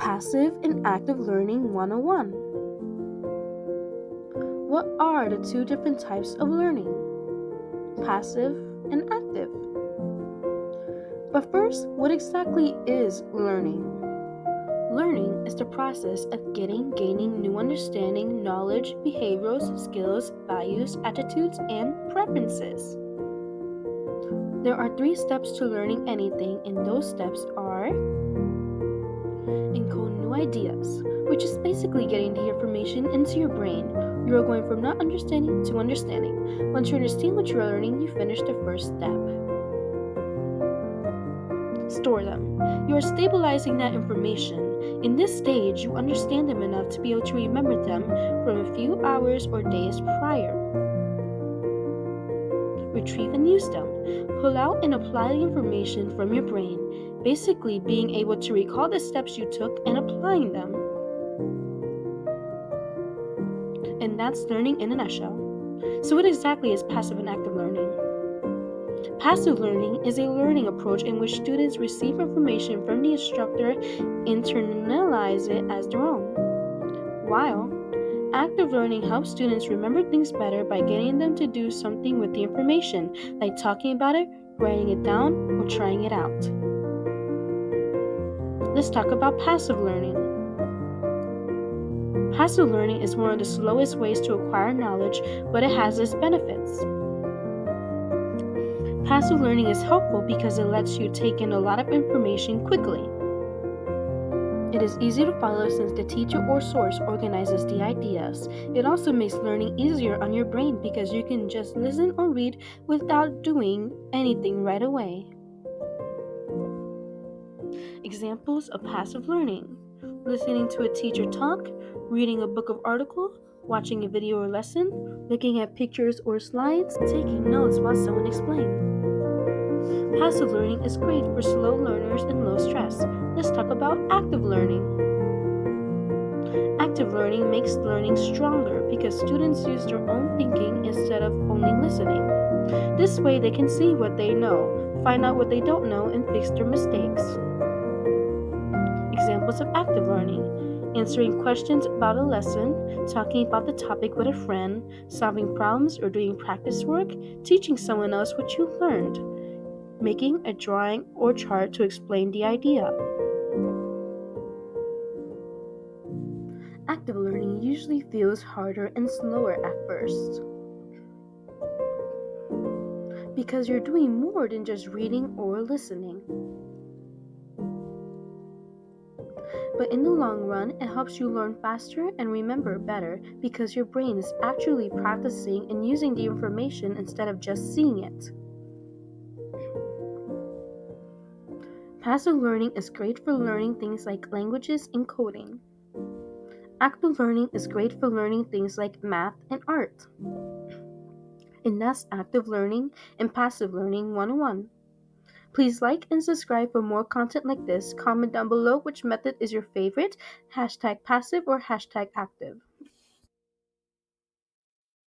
Passive and Active Learning 101. What are the two different types of learning? Passive and active. But first, what exactly is learning? Learning is the process of gaining new understanding, knowledge, behaviors, skills, values, attitudes, and preferences. There are 3 steps to learning anything, and those steps are encode new ideas, which is basically getting the information into your brain. You are going from not understanding to understanding. Once you understand what you are learning, you finish the first step. Store them. You are stabilizing that information. In this stage, you understand them enough to be able to remember them from a few hours or days prior. Retrieve and use them. Pull out and apply the information from your brain, basically being able to recall the steps you took and applying them. And that's learning in a nutshell. So what exactly is passive and active learning? Passive learning is a learning approach in which students receive information from the instructor, internalize it as their own. While active learning helps students remember things better by getting them to do something with the information, like talking about it, writing it down, or trying it out. Let's talk about passive learning. Passive learning is one of the slowest ways to acquire knowledge, but it has its benefits. Passive learning is helpful because it lets you take in a lot of information quickly. It is easy to follow since the teacher or source organizes the ideas. It also makes learning easier on your brain because you can just listen or read without doing anything right away. Examples of passive learning: listening to a teacher talk, reading a book of article, watching a video or lesson, looking at pictures or slides, taking notes while someone explains. Passive learning is great for slow learners and low stress. Let's talk about active learning. Active learning makes learning stronger because students use their own thinking instead of only listening. This way they can see what they know, find out what they don't know, and fix their mistakes. Examples of active learning: answering questions about a lesson, talking about the topic with a friend, solving problems or doing practice work, teaching someone else what you learned, making a drawing or chart to explain the idea. Active learning usually feels harder and slower at first because you're doing more than just reading or listening. But in the long run, it helps you learn faster and remember better because your brain is actually practicing and using the information instead of just seeing it. Passive learning is great for learning things like languages and coding. Active learning is great for learning things like math and art. And that's active learning and passive learning 101. Please like and subscribe for more content like this. Comment down below which method is your favorite, #passive or #active.